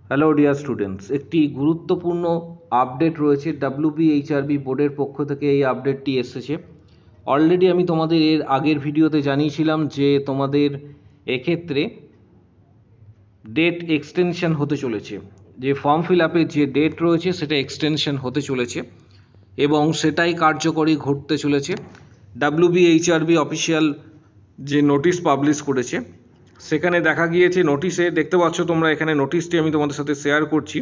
Hello dear students, একটি গুরুত্বপূর্ণ update রয়েছে। ডাব্লিউবিএইচআরবি বোর্ডের পক্ষ থেকে এই আপডেটটি এসেছে। অলরেডি আমি তোমাদের এর আগের ভিডিওতে জানিয়েছিলাম যে তোমাদের এক্ষেত্রে ডেট এক্সটেনশন হতে চলেছে, যে ফর্ম ফিল আপের যে ডেট রয়েছে সেটা এক্সটেনশন হতে চলেছে এবং সেটাই কার্যকরী ঘটতে চলেছে। ডাব্লিউবিএইচআরবি অফিসিয়াল যে নোটিশ পাবলিশ করেছে সেখানে দেখা গিয়েছে, নোটিশে দেখতে পাচ্ছ তোমরা, এখানে নোটিশটি আমি তোমাদের সাথে শেয়ার করছি।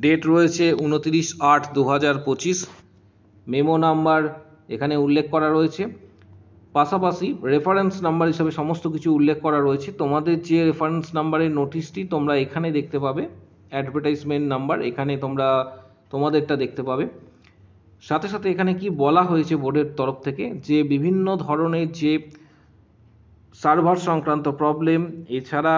ডেট রয়েছে 29/8/2025, মেমো নাম্বার এখানে উল্লেখ করা রয়েছে, পাশাপাশি রেফারেন্স নাম্বার হিসাবে সমস্ত কিছু উল্লেখ করা রয়েছে। তোমাদের যে রেফারেন্স নাম্বারের নোটিশটি তোমরা এখানে দেখতে পাবে, অ্যাডভার্টাইজমেন্ট নাম্বার, এখানে তোমরা তোমাদেরটা দেখতে পাবে। সাথে সাথে এখানে কি বলা হয়েছে বোর্ডের তরফ থেকে, যে বিভিন্ন ধরনের যে সার্ভার সংক্রান্ত প্রবলেম, এছাড়া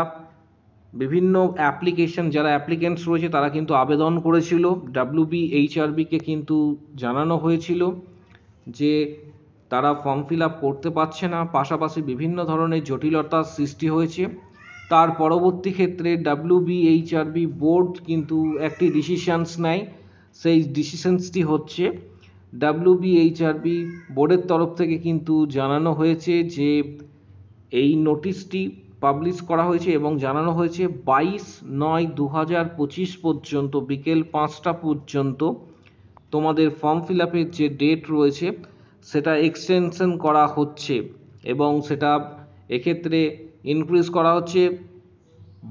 বিভিন্ন অ্যাপ্লিকেশন, যারা অ্যাপ্লিকেন্টস রয়েছে তারা কিন্তু আবেদন করেছিল, ডাব্লিউবিএইচআরবিকে কিন্তু জানানো হয়েছিল যে তারা ফর্ম ফিল আপ করতে পারছে না, পাশাপাশি বিভিন্ন ধরনের জটিলতার সৃষ্টি হয়েছে। তার পরবর্তী ক্ষেত্রে ডাব্লিউবিএইচআরবি বোর্ড কিন্তু একটি ডিসিশনস নেয়। সেই ডিসিশনসটি হচ্ছে, ডাব্লিউবিএইচআরবি বোর্ডের তরফ থেকে কিন্তু জানানো হয়েছে যে এই নোটিশটি পাবলিশ করা হয়েছে এবং জানানো হয়েছে 22/9/2025 পর্যন্ত বিকেল 5টা পর্যন্ত তোমাদের ফর্ম ফিল আপের যে ডেট রয়েছে সেটা এক্সটেনশন করা হচ্ছে এবং সেটা এক্ষেত্রে ইনক্রিজ করা হচ্ছে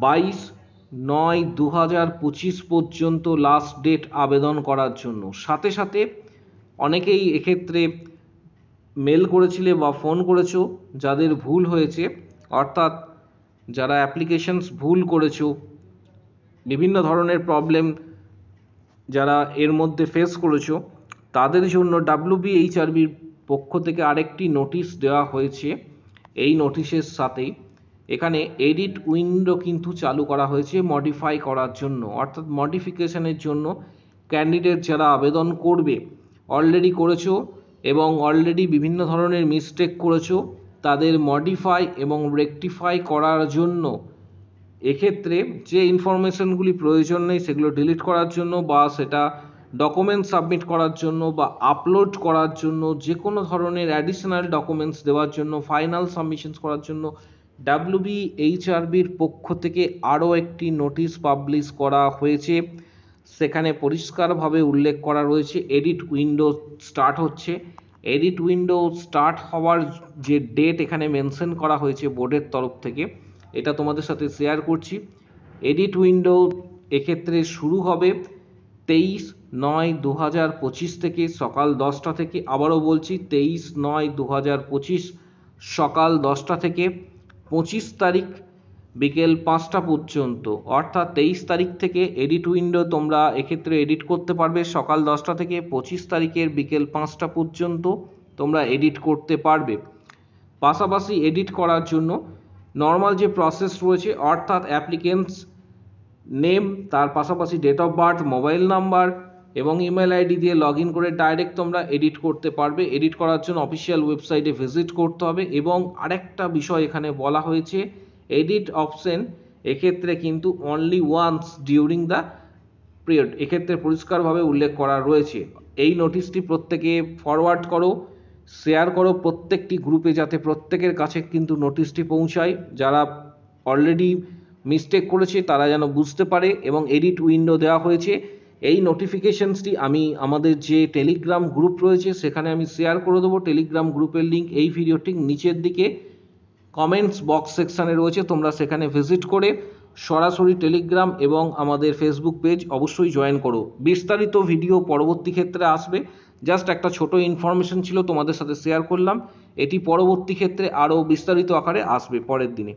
22/9/2025 পর্যন্ত লাস্ট ডেট আবেদন করার জন্য। সাথে সাথে অনেকেই এক্ষেত্রে মেল করেছিলে বা ফোন করেছো যাদের ভুল হয়েছে, অর্থাৎ যারা অ্যাপ্লিকেশনস ভুল করেছো, বিভিন্ন ধরনের প্রবলেম যারা এর মধ্যে ফেস করেছো, তাদের জন্য ডাব্লিউবিএইচআরবির পক্ষ থেকে আরেকটি নোটিশ দেওয়া হয়েছে। এই নোটিশের সাথেই এখানে এডিট উইন্ডো কিন্তু চালু করা হয়েছে মডিফাই করার জন্য, অর্থাৎ মডিফিকেশনের জন্য ক্যান্ডিডেট যারা আবেদন করবে, অলরেডি করেছো এবং অলরেডি বিভিন্ন ধরনের মিস্টেক করেছো, তাদের মডিফাই এবং রেকটিফাই করার জন্য এক্ষেত্রে যে ইনফরমেশনগুলি প্রয়োজন নেই সেগুলো ডিলিট করার জন্য, বা সেটা ডকুমেন্টস সাবমিট করার জন্য, বা আপলোড করার জন্য, যে কোনো ধরনের অ্যাডিশনাল ডকুমেন্টস দেওয়ার জন্য, ফাইনাল সাবমিশনস করার জন্য ডাব্লিউবিএইচআরবির পক্ষ থেকে আরও একটি নোটিশ পাবলিশ করা হয়েছে। সেখানে পরিষ্কারভাবে উল্লেখ করা রয়েছে এডিট উইন্ডো স্টার্ট হচ্ছে। এডিট উইন্ডো স্টার্ট হওয়ার যে ডেট এখানে মেনশন করা হয়েছে বোর্ডের তরফ থেকে, এটা তোমাদের সাথে শেয়ার করছি। এডিট উইন্ডো এক্ষেত্রে শুরু হবে 23/9/2025 থেকে সকাল 10টা থেকে। আবারও বলছি, 23/9/2025 সকাল 10টা থেকে 25 তারিখ বিকেল 5টা পর্যন্ত, অর্থাৎ 23 তারিখ থেকে এডিট উইন্ডো তোমরা এক্ষেত্রে এডিট করতে পারবে। সকাল 10টা থেকে 25 তারিখের বিকেল 5টা পর্যন্ত তোমরা এডিট করতে পারবে। পাশাপাশি এডিট করার জন্য নর্মাল যে প্রসেস রয়েছে, অর্থাৎ অ্যাপ্লিকেন্টস নেম, তার পাশাপাশি date of birth, mobile number এবং ইমেল আইডি দিয়ে লগ ইন করে ডাইরেক্ট তোমরা এডিট করতে পারবে। এডিট করার জন্য অফিসিয়াল ওয়েবসাইটে ভিজিট করতে হবে। এবং আরেকটা বিষয় এখানে বলা হয়েছে, এডিট অপশন এক্ষেত্রে কিন্তু only once during the period, এক্ষেত্রে পরিষ্কারভাবে উল্লেখ করা রয়েছে। এই নোটিশটি প্রত্যেকে ফরওয়ার্ড করো, শেয়ার করো প্রত্যেকটি গ্রুপে, যাতে প্রত্যেকের কাছে কিন্তু নোটিশটি পৌঁছায়। যারা অলরেডি মিস্টেক করেছে তারা যেন বুঝতে পারে। এবং এডিট উইন্ডো দেওয়া হয়েছে, এই নোটিফিকেশনসটি আমি আমাদের যে টেলিগ্রাম গ্রুপ রয়েছে সেখানে আমি শেয়ার করে দেবো। টেলিগ্রাম গ্রুপের লিঙ্ক এই ভিডিওটির নিচের দিকে কমেন্টস বক্স সেকশানে রয়েছে, তোমরা সেখানে ভিজিট করে সরাসরি টেলিগ্রাম এবং আমাদের ফেসবুক পেজ অবশ্যই জয়েন করো। বিস্তারিত ভিডিও পরবর্তী ক্ষেত্রে আসবে, জাস্ট একটা ছোট ইনফরমেশন ছিল তোমাদের সাথে শেয়ার করলাম। এটি পরবর্তী ক্ষেত্রে আরও বিস্তারিত আকারে আসবে পরের দিনে।